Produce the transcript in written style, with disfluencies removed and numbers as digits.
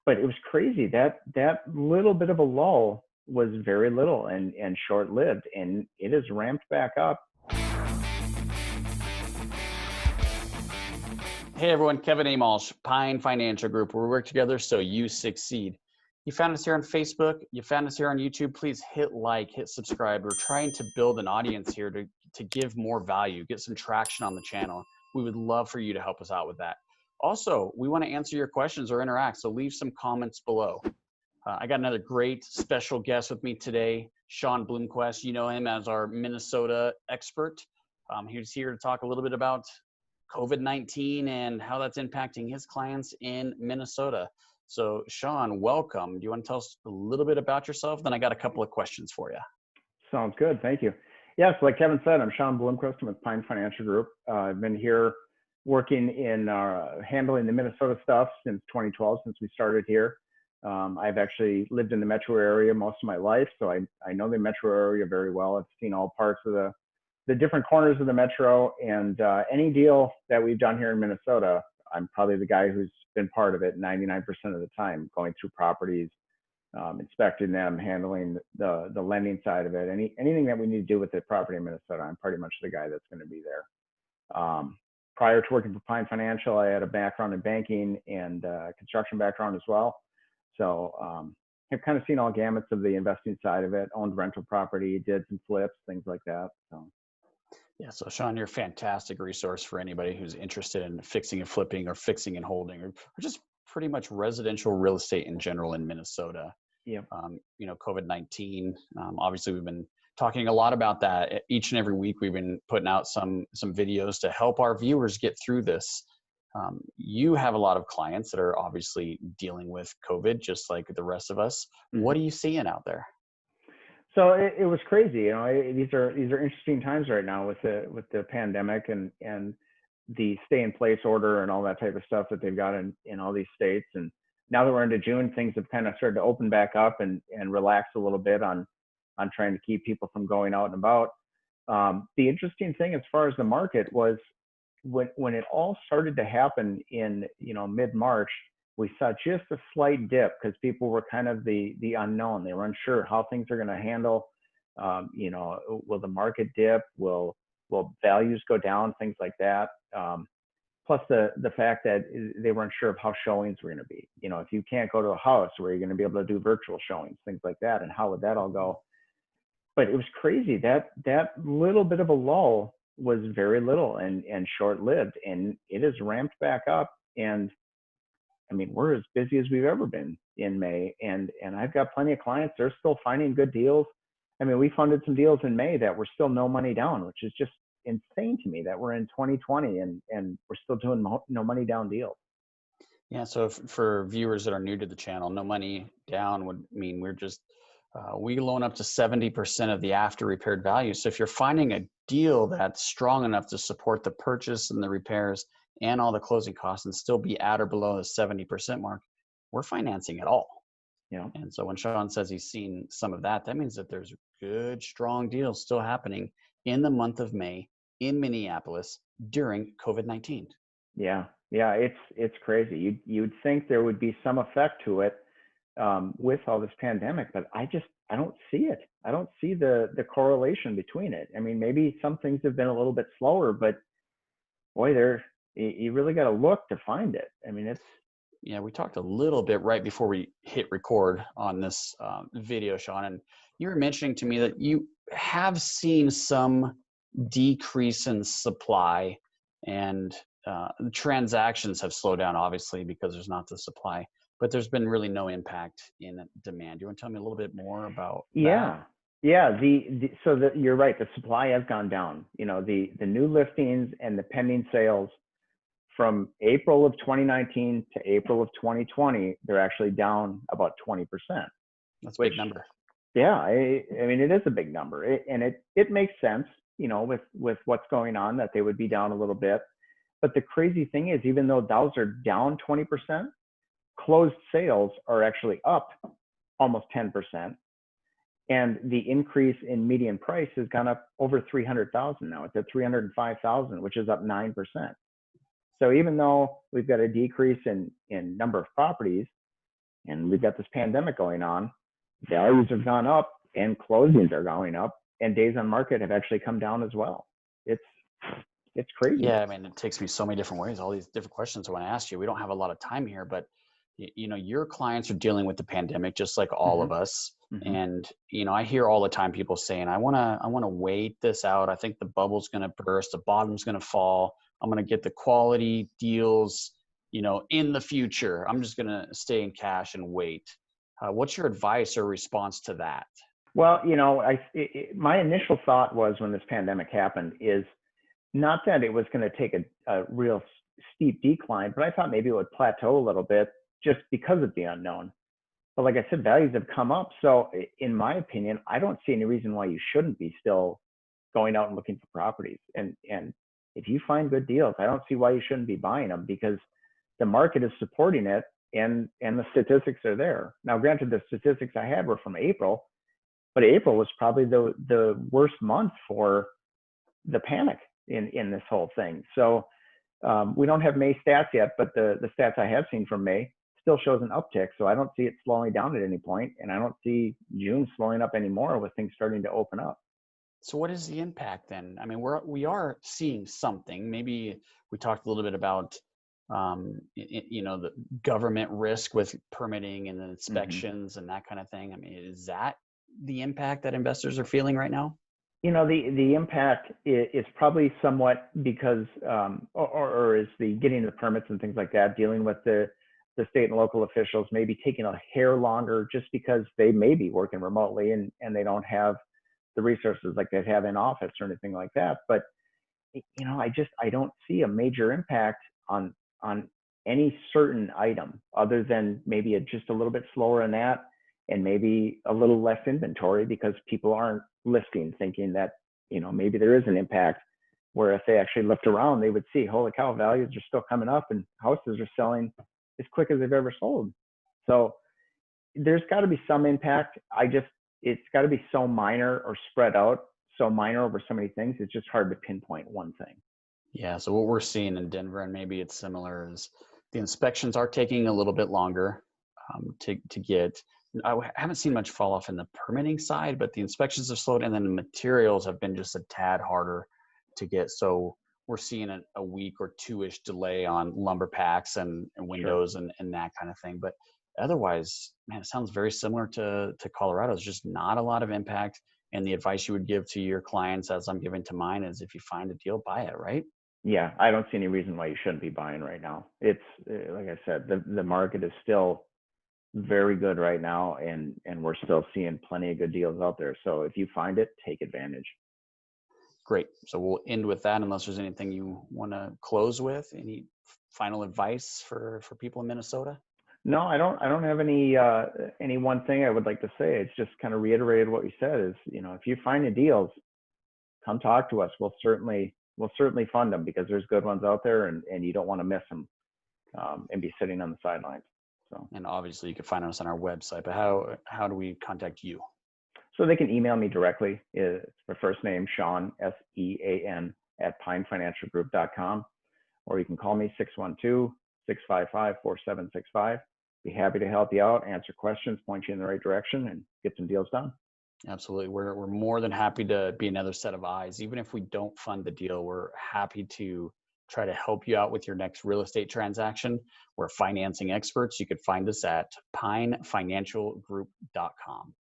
but it was crazy that little bit of a lull was very little and short-lived, and it has ramped back up. Hey everyone, Kevin Amalsh, Pine Financial Group, where we work together so you succeed. You found us here on Facebook, you found us here on YouTube. Please hit like, hit subscribe. We're trying to build an audience here to give more value, get some traction on the channel. We would love for you to help us out with that. Also, we want to answer your questions or interact, so leave some comments below. I got another great special guest with me today, Sean Bloomquist. You know him as our Minnesota expert. He's here to talk a little bit about COVID-19 and how that's impacting his clients in Minnesota. So Sean, welcome. Do you want to tell us a little bit about yourself? Then I got a couple of questions for you. Sounds good. Thank you. Yes, like Kevin said, I'm Sean Bloomquist. I'm with Pine Financial Group. I've been here working in handling the Minnesota stuff since 2012, since we started here. I've actually lived in the metro area most of my life, so I know the metro area very well. I've seen all parts of the different corners of the metro, and any deal that we've done here in Minnesota, I'm probably the guy who's been part of it 99% of the time, going through properties, inspecting them, handling the lending side of it. Anything that we need to do with the property in Minnesota, I'm pretty much the guy that's going to be there. Prior to working for Pine Financial, I had a background in banking and construction background as well. So I've kind of seen all gamuts of the investing side of it, owned rental property, did some flips, things like that. Yeah, so Sean, you're a fantastic resource for anybody who's interested in fixing and flipping or fixing and holding or just pretty much residential real estate in general in Minnesota. Yeah. COVID-19, obviously we've been talking a lot about that. Each and every week we've been putting out some videos to help our viewers get through this. You have a lot of clients that are obviously dealing with COVID, just like the rest of us. Mm-hmm. What are you seeing out there? So it was crazy. You know, these are interesting times right now with the pandemic and the stay in place order and all that type of stuff that they've got in all these states. And now that we're into June, things have kind of started to open back up and relax a little bit on trying to keep people from going out and about. The interesting thing as far as the market was when it all started to happen in mid-March, we saw just a slight dip because people were kind of the unknown. They were unsure how things are going to handle. Will the market dip? Will values go down? Things like that. Plus the fact that they weren't sure of how showings were going to be. You know, if you can't go to a house, where you're going to be able to do virtual showings, things like that, and how would that all go? But it was crazy that little bit of a lull was very little and short-lived, and it has ramped back up. And I mean, we're as busy as we've ever been in May, and I've got plenty of clients. They're still finding good deals. I mean, we funded some deals in May that were still no money down, which is just insane to me that we're in 2020 and we're still doing no money down deals. Yeah. So for viewers that are new to the channel, no money down would mean we're just, we loan up to 70% of the after repaired value. So if you're finding a deal that's strong enough to support the purchase and the repairs and all the closing costs and still be at or below the 70% mark, we're financing it all. Yeah. And so when Sean says he's seen some of that, that means that there's good, strong deals still happening in the month of May in Minneapolis during COVID-19. Yeah. It's crazy. You'd think there would be some effect to it with all this pandemic, but I don't see it. I don't see the correlation between it. I mean, maybe some things have been a little bit slower, but boy, you really got to look to find it. I mean, yeah, we talked a little bit right before we hit record on this video, Sean, and you were mentioning to me that you have seen some decrease in supply and the transactions have slowed down, obviously, because there's not the supply, but there's been really no impact in demand. Do you want to tell me a little bit more about that? Yeah. You're right. The supply has gone down. You know, the new listings and the pending sales from April of 2019 to April of 2020, they're actually down about 20%. That's a big number. Yeah, I mean, it is a big number, and it makes sense, you know, with what's going on, that they would be down a little bit. But the crazy thing is, even though those are down 20%, closed sales are actually up almost 10%. And the increase in median price has gone up over 300,000 now. It's at 305,000, which is up 9%. So even though we've got a decrease in number of properties, and we've got this pandemic going on, values have gone up and closings are going up, and days on market have actually come down as well. It's crazy. Yeah, I mean, it takes me so many different ways, all these different questions I want to ask you. We don't have a lot of time here, but your clients are dealing with the pandemic just like all of us. Mm-hmm. And, I hear all the time people saying, I want to wait this out. I think the bubble's going to burst. The bottom's going to fall. I'm going to get the quality deals, in the future. I'm just going to stay in cash and wait. What's your advice or response to that? Well, my initial thought was when this pandemic happened is not that it was going to take a real steep decline, but I thought maybe it would plateau a little bit just because of the unknown. But like I said, values have come up. So in my opinion, I don't see any reason why you shouldn't be still going out and looking for properties. And if you find good deals, I don't see why you shouldn't be buying them, because the market is supporting it and the statistics are there. Now, granted, the statistics I had were from April, but April was probably the worst month for the panic in this whole thing. So we don't have May stats yet, but the stats I have seen from May still shows an uptick. So I don't see it slowing down at any point, and I don't see June slowing up anymore with things starting to open up. So what is the impact then? I mean, we are seeing something. Maybe we talked a little bit about the government risk with permitting and inspections and that kind of thing. I mean, is that the impact that investors are feeling right now? The impact is probably somewhat because, or is the getting the permits and things like that, dealing with the state and local officials maybe taking a hair longer just because they may be working remotely and they don't have the resources like they have in office or anything like that. But, I don't see a major impact on any certain item other than maybe just a little bit slower in that and maybe a little less inventory because people aren't listing thinking that, maybe there is an impact, where if they actually looked around, they would see, holy cow, values are still coming up and houses are selling as quick as they've ever sold. So there's got to be some impact. It's got to be so minor or spread out, so minor over so many things. It's just hard to pinpoint one thing. Yeah. So what we're seeing in Denver, and maybe it's similar, is the inspections are taking a little bit longer to get. I haven't seen much fall off in the permitting side, but the inspections have slowed, and then the materials have been just a tad harder to get. So we're seeing a week or two-ish delay on lumber packs and windows. Sure. and that kind of thing. But otherwise, man, it sounds very similar to Colorado. There's just not a lot of impact. And the advice you would give to your clients, as I'm giving to mine, is if you find a deal, buy it, right? Yeah, I don't see any reason why you shouldn't be buying right now. It's like I said, the market is still very good right now, and we're still seeing plenty of good deals out there. So if you find it, take advantage. Great. So we'll end with that, unless there's anything you want to close with. Any final advice for people in Minnesota? No, I don't have any one thing I would like to say. It's just kind of reiterated what you said is, if you find the deals, come talk to us. We'll certainly fund them, because there's good ones out there, and you don't want to miss them and be sitting on the sidelines. So, and obviously you can find us on our website, but how do we contact you? So they can email me directly. It's my first name, Sean, SEAN, @pinefinancialgroup.com, or you can call me 612-655-4765. Be happy to help you out, answer questions, point you in the right direction, and get some deals done. Absolutely. We're more than happy to be another set of eyes. Even if we don't fund the deal, we're happy to try to help you out with your next real estate transaction. We're financing experts. You could find us at pinefinancialgroup.com.